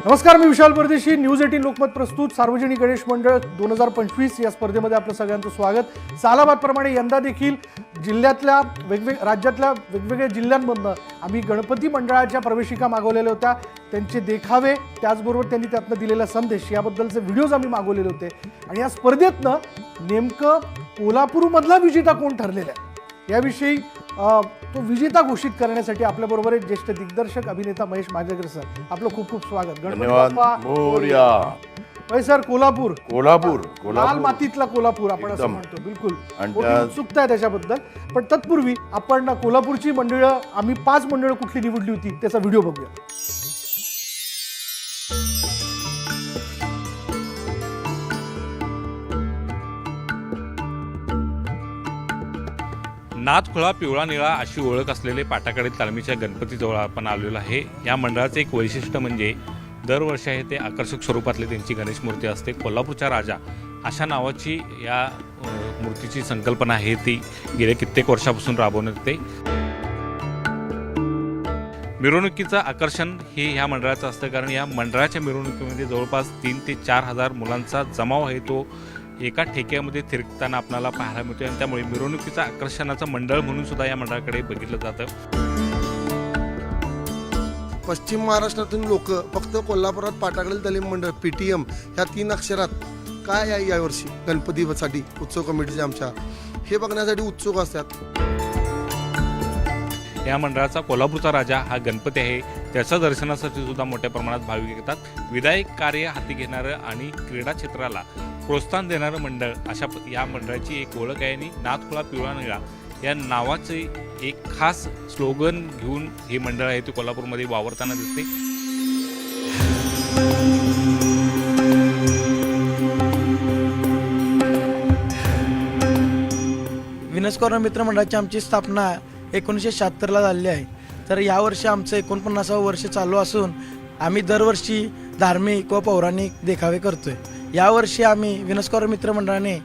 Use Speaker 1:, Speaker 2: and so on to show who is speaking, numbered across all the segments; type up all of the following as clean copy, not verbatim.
Speaker 1: नमस्कार, मी विशाल परदेशी. न्यूज 18 लोकमत प्रस्तुत सार्वजनिक गणेश मंडळ 2025 या स्पर्धेमध्ये आपलं सगळ्यांचं स्वागत. सालाबादप्रमाणे यंदा देखील जिल्ह्यातल्या राज्यातल्या वेगवेगळ्या जिल्ह्यांमधनं आम्ही गणपती मंडळाच्या प्रवेशिका मागवलेल्या होत्या. त्यांचे देखावे, त्याचबरोबर त्यांनी त्यातनं दिलेला संदेश याबद्दलचे व्हिडिओज आम्ही मागवलेले होते. आणि या स्पर्धेतनं नेमकं कोल्हापूरमधला विजेता कोण ठरलेला आहे याविषयी तो विजेता घोषित करण्यासाठी आपल्याबरोबर एक ज्येष्ठ दिग्दर्शक अभिनेता महेश मांजरेकर सर, आपलं खूप खूप स्वागत. गणपती सर, कोल्हापूर लाल मातीतला कोल्हापूर आपण असं म्हणतो. बिलकुल उत्सुकता आहे त्याच्याबद्दल. पण तत्पूर्वी आपण कोल्हापूरची मंडळं, आम्ही 5 मंडळं कुठली निवडली होती त्याचा व्हिडिओ बघूया.
Speaker 2: नाथखोळा पिवळा निळा अशी ओळख असलेले पाटाकडे तालमीच्या गणपतीजवळ आपण आलेलो आहे. या मंडळाचं एक वैशिष्ट्य म्हणजे दरवर्षी आहे ते आकर्षक स्वरूपातली त्यांची गणेश मूर्ती असते. कोल्हापूरचा राजा अशा नावाची या मूर्तीची संकल्पना आहे ती गेल्या कित्येक वर्षापासून राबवण्यात येते. मिरवणुकीचं आकर्षण हे ह्या मंडळाचं असतं, कारण या मंडळाच्या मिरवणुकीमध्ये जवळपास 3 ते 4 हजार मुलांचा जमाव आहे तो एका ठेक्यामध्ये थिरकताना आपल्याला पाहायला मिळतो. आणि त्यामुळे मिरवणुकीचं आकर्षणाचं मंडळ म्हणून सुद्धा या मंडळाकडे बघितलं जातं.
Speaker 3: पश्चिम महाराष्ट्रातून लोक फक्त कोल्हापुरात पाटाकडील तालीम मंडळ PTM ह्या 3 अक्षरात काय आहे यावर्षी गणपतीसाठी उत्सव कमिटीचे आमच्या हे बघण्यासाठी उत्सुक असतात.
Speaker 2: या मंडळाचा कोल्हापूरचा राजा हा गणपती आहे. त्याच्या दर्शनासाठी सुद्धा मोठ्या प्रमाणात भाविक येतात. विधायक कार्य हाती घेणारं आणि क्रीडा क्षेत्राला प्रोत्साहन देणारं मंडळ अशा या मंडळाची एक ओळख आहे. आणि नाथखोळा पिवळा निळा या नावाचे एक खास स्लोगन घेऊन हे मंडळ आहे ते कोल्हापूरमध्ये वावरताना दिसते.
Speaker 4: विनस कॉर्नर मित्र मंडळाची आमची स्थापना 1976ला झालेली आहे. तर यावर्षी आमचं 49वं वर्ष चालू असून आम्ही दरवर्षी धार्मिक व पौराणिक देखावे करतोय. यावर्षी आम्ही विनस कॉर्नर मित्र मंडळाने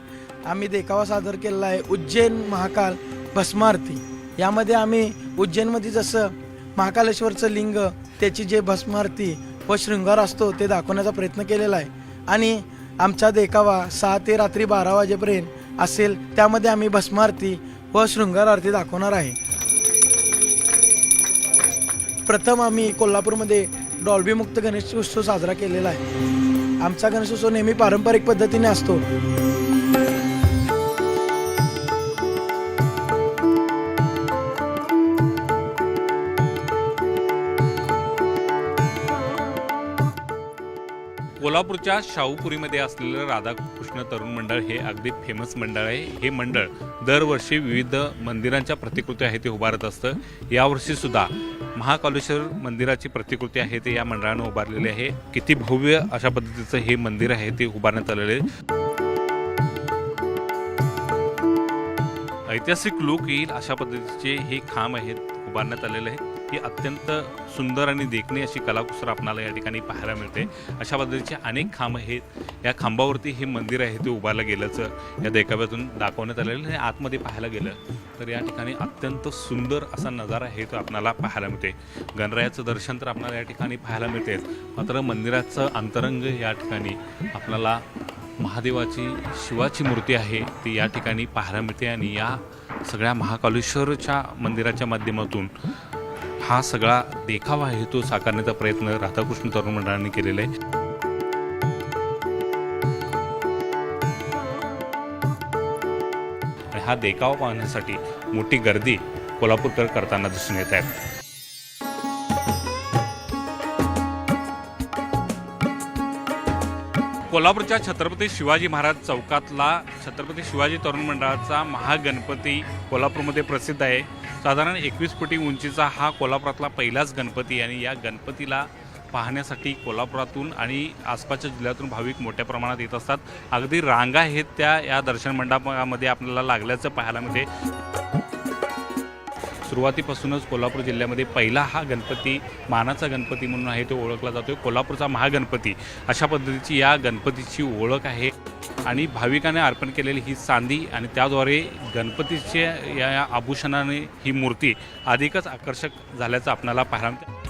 Speaker 4: आम्ही देखावा सादर केलेला आहे उज्जैन महाकाल भस्मारती. यामध्ये आम्ही उज्जैनमध्ये जसं महाकालेश्वरचं लिंग, त्याची जे भस्मारती व शृंगार असतो ते दाखवण्याचा प्रयत्न केलेला आहे. आणि आमचा देखावा 6 ते रात्री 12 वाजेपर्यंत असेल. त्यामध्ये आम्ही भस्मारती व शृंगार आरती दाखवणार आहे. प्रथम आम्ही कोल्हापूरमध्ये डॉल्बी मुक्त गणेश उत्सव साजरा केलेला आहे. आमचा गणेशोत्सव नेहमी पारंपरिक पद्धतीने असतो.
Speaker 2: कोल्हापूरच्या शाहूपुरीमध्ये असलेलं राधाकृष्ण तरुण मंडळ हे अगदी फेमस मंडळ आहे. हे मंडळ दरवर्षी विविध मंदिरांच्या प्रतिकृती आहे ते उभारत असतं. यावर्षी सुद्धा महाकालेश्वर मंदिराची प्रतिकृती आहे ते या मंडळानं उभारलेली आहे. किती भव्य अशा पद्धतीचं हे मंदिर आहे ते उभारण्यात आलेले आहे. ऐतिहासिक लूक येईल अशा पद्धतीचे हे खांब आहेत उभारण्यात आलेले आहे. ही अत्यंत सुंदर आणि देखणी अशी कलाकुसर आपल्याला या ठिकाणी पाहायला मिळते. अशा पद्धतीचे अनेक खांब आहेत. या खांबावरती हे मंदिर आहे ते उभारलं गेल्याचं या देखाव्यातून दाखवण्यात आलेलं आहे. आतमध्ये पाहायला गेलं तर या ठिकाणी अत्यंत सुंदर असा नजारा आहे तो आपल्याला पाहायला मिळते. गणरायाचं दर्शन तर आपल्याला या ठिकाणी पाहायला मिळते, मात्र मंदिराचं अंतरंग या ठिकाणी आपल्याला महादेवाची शिवाची मूर्ती आहे ती या ठिकाणी पाहायला मिळते. आणि या सगळ्या महाकालेश्वरच्या मंदिराच्या माध्यमातून हा सगळा देखावा आहे तो साकारण्याचा प्रयत्न राधाकृष्ण तरुण मंडळाने केलेला आहे. आणि हा देखावा पाहण्यासाठी मोठी गर्दी कोल्हापूरकर करताना दिसून येत आहे. कोल्हापूरच्या छत्रपती शिवाजी महाराज चौकातला छत्रपती शिवाजी तरुण मंडळाचा महागणपती कोल्हापूरमध्ये प्रसिद्ध आहे. साधारण 21 फुटी उंचीचा हा कोल्हापुरातला पहिलाच गणपती. आणि या गणपतीला पाहण्यासाठी कोल्हापुरातून आणि आसपासच्या जिल्ह्यातून भाविक मोठ्या प्रमाणात येत असतात. अगदी रांगा आहेत त्या या दर्शन मंडपामध्ये आपल्याला लागल्याचं पाहायला मिळते. सुरुवातीपासूनच कोल्हापूर जिल्ह्यामध्ये पहिला हा गणपती मानाचा गणपती म्हणून आहे तो ओळखला जातो. कोल्हापूरचा महागणपती अशा पद्धतीची या गणपतीची ओळख आहे. आणि भाविकाने अर्पण केलेली ही चांदी आणि त्याद्वारे गणपतीच्या या आभूषणाने ही मूर्ती अधिकच आकर्षक झाल्याचं आपल्याला पाहायला मिळतं.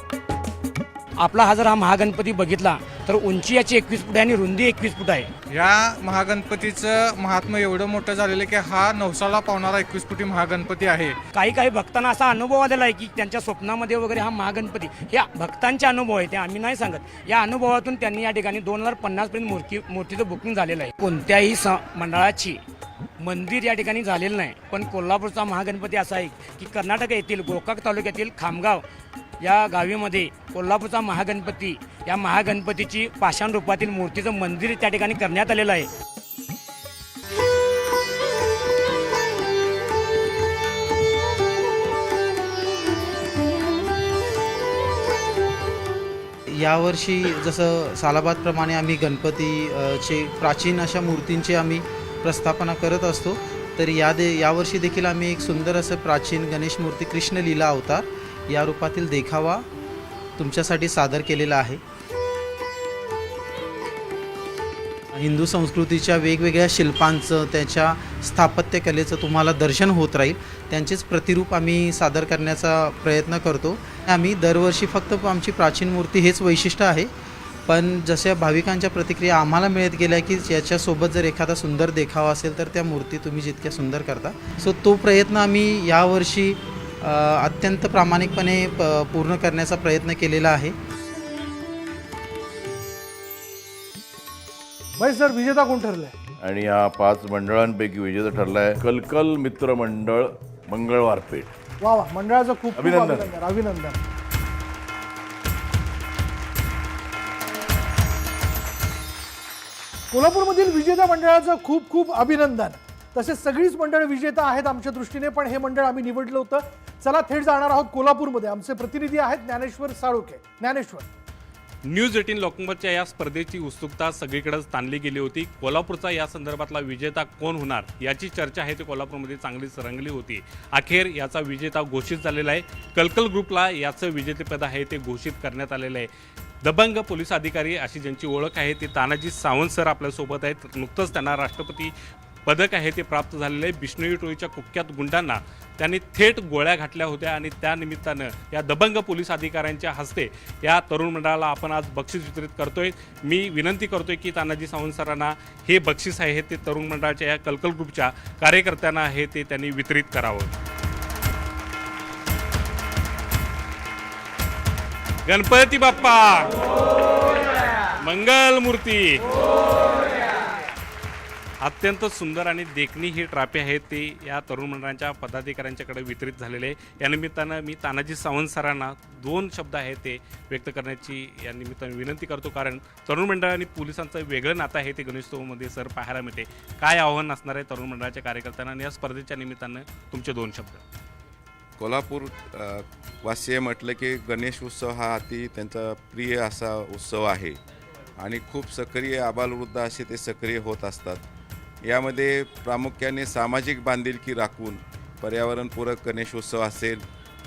Speaker 5: आपला हा जर हा महागणपती बघितला तर उंची याची 21 फूट आहे आणि रुंदी 21 फूट आहे.
Speaker 6: या महागणपतीचं महात्म्य एवढं मोठं झालेलं आहे की हा नवसाला पावणारा 21 फुटी महागणपती आहे.
Speaker 5: काही भक्तांना असा अनुभव आलेला आहे की त्यांच्या स्वप्नामध्ये वगैरे हा महागणपती हे भक्तांचे अनुभव आहे, ते आम्ही नाही सांगत. या अनुभवातून त्यांनी या ठिकाणी 2050 पर्यंत मूर्तीचं बुकिंग झालेलं आहे. कोणत्याही मंडळाची मंदिर या ठिकाणी झालेलं नाही, पण कोल्हापूरचा महागणपती असा आहे की कर्नाटक येथील गोकाक तालुक्यातील खामगाव या गावीमध्ये कोल्हापूरचा महागणपती, या महागणपतीची पाषाण रूपातील मूर्तीचं मंदिर त्या ठिकाणी करण्यात आलेलं आहे.
Speaker 7: यावर्षी जसं सालाबादप्रमाणे आम्ही चे प्राचीन अशा मूर्तींची आम्ही प्रस्थापना करत असतो, तर यावर्षी देखील आम्ही एक सुंदर असं प्राचीन गणेश मूर्ती कृष्णलीला अवतार या रूपातील देखावा तुमच्यासाठी सादर केलेला आहे. हिंदू संस्कृतीच्या वेगवेगळ्या शिल्पांचं, त्याच्या स्थापत्यकलेचं तुम्हाला दर्शन होत राहील. त्यांचेच प्रतिरूप आम्ही सादर करण्याचा प्रयत्न करतो. आम्ही दरवर्षी फक्त आमची प्राचीन मूर्ती हेच वैशिष्ट्य आहे, पण जशा भाविकांच्या प्रतिक्रिया आम्हाला मिळत गेल्या की याच्यासोबत जर एखादा सुंदर देखावा असेल तर त्या मूर्ती तुम्ही जितक्या सुंदर करता, सो तो प्रयत्न आम्ही यावर्षी अत्यंत प्रामाणिकपणे पूर्ण करण्याचा प्रयत्न केलेला आहे.
Speaker 1: भाई सर, विजेता कोण ठरलाय?
Speaker 8: आणि या 5 मंडळांपैकी विजेता ठरलाय कलकल मित्र मंडळ मंगळवार पेठ.
Speaker 1: वा वा, मंडळाचं खूप खूप
Speaker 8: अभिनंदन.
Speaker 1: अभिनंदन. कोल्हापूरमधील विजेता मंडळाचं खूप खूप अभिनंदन. तसेच सगळीच मंडळ विजेता आहेत आमच्या दृष्टीने, पण हे मंडळ आम्ही निवडलं होतं. चला थेट जाणार आहोत कोल्हापूरमध्ये. आमचे प्रतिनिधी आहेत ज्ञानेश्वर साळुके. ज्ञानेश्वर.
Speaker 2: न्यूज 18 लोकमतच्या या स्पर्धेची उत्सुकता सगळीकडेच ताणली गेली होती. कोल्हापूरचा या संदर्भातला विजेता कोण होणार याची चर्चा आहे ती कोल्हापूरमध्ये चांगलीच रंगली होती. अखेर याचा विजेता घोषित झालेला आहे. कलकल ग्रुपला याचं विजेतेपद आहे ते घोषित करण्यात आलेलं आहे. दबंग पोलीस अधिकारी अशी ज्यांची ओळख आहे ते तानाजी सावंत सर आपल्यासोबत आहेत. नुकतंच त्यांना राष्ट्रपती पदक आहे ते प्राप्त झालेलं आहे. बिष्णोई टोळीच्या कुख्यात गुंडांना त्यांनी थेट गोळ्या घातल्या होत्या आणि त्यानिमित्तानं या दबंग पोलीस अधिकाऱ्यांच्या हस्ते या तरुण मंडळाला आपण आज बक्षीस वितरित करतोय. मी विनंती करतोय की तानाजी सावंत सरांना हे बक्षीस आहे ते तरुण मंडळाच्या या कलकल ग्रुपच्या कार्यकर्त्यांना आहे ते त्यांनी वितरित करावं. गणपती बाप्पा मंगल मूर्ती. अत्यंत सुंदर आणि देखणी ही ट्रॉफी आहे ती या तरुण मंडळांच्या पदाधिकाऱ्यांच्याकडे वितरित झालेले आहे. या निमित्तानं मी तानाजी सावंत सरांना 2 शब्द आहेत ते व्यक्त करण्याची या निमित्तानं विनंती करतो, कारण तरुण मंडळ आणि पोलिसांचं वेगळं नातं आहे ते गणेशोत्सवामध्ये सर पाहायला मिळते. काय आव्हान असणार आहे तरुण मंडळाच्या कार्यकर्त्यांना आणि या स्पर्धेच्या निमित्तानं तुमचे 2 शब्द?
Speaker 9: कोल्हापूर वासीय म्हटलं की गणेश उत्सव हा अति त्यांचा प्रिय असा उत्सव आहे आणि खूप सक्रिय आबालवृद्ध असे ते सक्रिय होत असतात. यामध्ये प्रामुख्याने सामाजिक बांधिलकी राखून पर्यावरणपूरक गणेशोत्सव असेल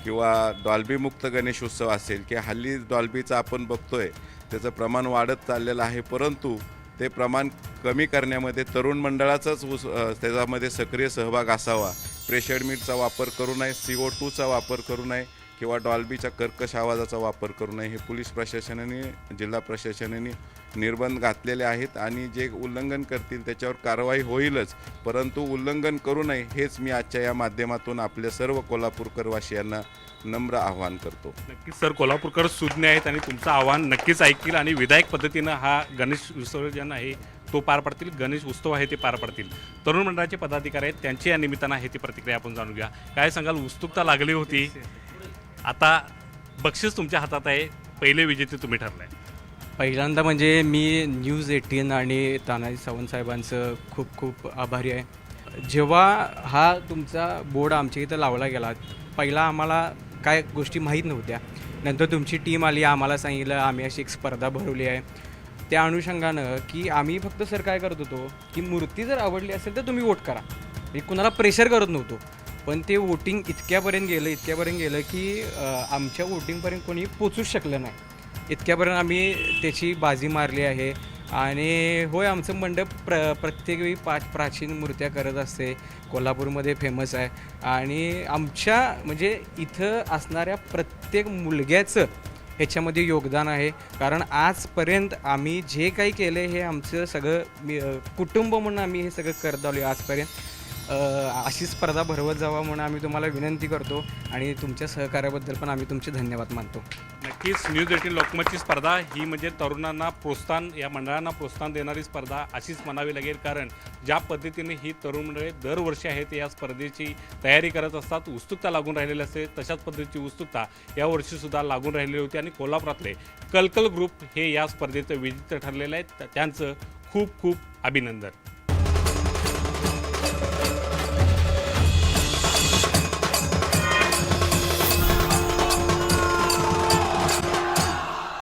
Speaker 9: किंवा डॉल्बीमुक्त गणेशोत्सव असेल, की हल्ली डॉल्बीचं आपण बघतोय त्याचं प्रमाण वाढत चाललेलं आहे, परंतु ते प्रमाण कमी करण्यामध्ये तरुण मंडळाचाच त्याच्यामध्ये सक्रिय सहभाग असावा. प्रेशर मीटचा वापर करू नये, CO2चा वापर करू नये किंवा डॉल्बीच्या कर्कश आवाजाचा वापर करू नये. हे पोलीस प्रशासनाने, जिल्हा प्रशासनाने निर्बंध घातलेले आहेत आणि जे उल्लंघन करतील त्याच्यावर कारवाई होईलच, परंतु उल्लंघन करू नये हेच मी आजच्या या माध्यमातून आपल्या सर्व कोल्हापूरकरवासियांना नम्र आवाहन करतो.
Speaker 2: नक्कीच सर, कोल्हापूरकर सुज्ञ आहेत आणि तुमचं आव्हान नक्कीच ऐकतील आणि विधायक पद्धतीनं हा गणेश विसर्जन आहे तो पार पडतील, गणेश उत्सव आहे ते पार पडतील. तरुण मंडळाचे पदाधिकारी आहेत त्यांची या निमित्तानं आहे ती प्रतिक्रिया आपण जाणून घ्या. काय सांगाल? उत्सुकता लागली होती, आता बक्षीस तुमच्या हातात आहे, पहिले विजेते तुम्ही ठरलाय.
Speaker 10: पहिल्यांदा म्हणजे मी न्यूज 18 आणि तानाजी सावंत साहेबांचं खूप खूप आभारी आहे. जेव्हा हा तुमचा बोर्ड आमच्या इथं लावला गेला, पहिला आम्हाला काय गोष्टी माहीत नव्हत्या, नंतर तुमची टीम आली, आम्हाला सांगितलं, आम्ही अशी एक स्पर्धा भरवली आहे. त्या अनुषंगानं की आम्ही फक्त सर काय करत होतो की मूर्ती जर आवडली असेल तर तुम्ही वोट करा, मी कुणाला प्रेशर करत नव्हतो. पण ते वोटिंग इतक्यापर्यंत गेलं की आमच्या वोटिंगपर्यंत कोणी पोचूच शकलं नाही. इतक्यापर्यंत आम्ही त्याची बाजी मारली आहे. आणि होय, आमचं मंडळ प्रत्येक वेळी 5 प्राचीन मूर्त्या करत असते, कोल्हापूरमध्ये फेमस आहे. आणि आमच्या म्हणजे इथं असणाऱ्या प्रत्येक मुलग्याचं ह्याच्यामध्ये योगदान आहे. कारण आजपर्यंत आम्ही जे काही केलं हे आमचं सगळं कुटुंब म्हणून आम्ही हे सगळं करत आलो आजपर्यंत. अशी स्पर्धा भरवत जावा म्हणून आम्ही तुम्हाला विनंती करतो आणि तुमच्या सहकार्याबद्दल पण आम्ही तुमचे धन्यवाद मानतो.
Speaker 2: नक्कीच न्यूज 18 लोकमतची स्पर्धा ही म्हणजे तरुणांना प्रोत्साहन, या मंडळांना प्रोत्साहन देणारी स्पर्धा अशीच म्हणावी लागेल. कारण ज्या पद्धतीने ही तरुण मंडळे दरवर्षी आहेत या स्पर्धेची तयारी करत असतात, उत्सुकता लागून राहिलेली असते, तशाच पद्धतीची उत्सुकता यावर्षीसुद्धा लागून राहिलेली होती. आणि कोल्हापुरातले कलकल ग्रुप हे या स्पर्धेचं विजेते ठरलेले आहेत. त्यांचं खूप खूप अभिनंदन.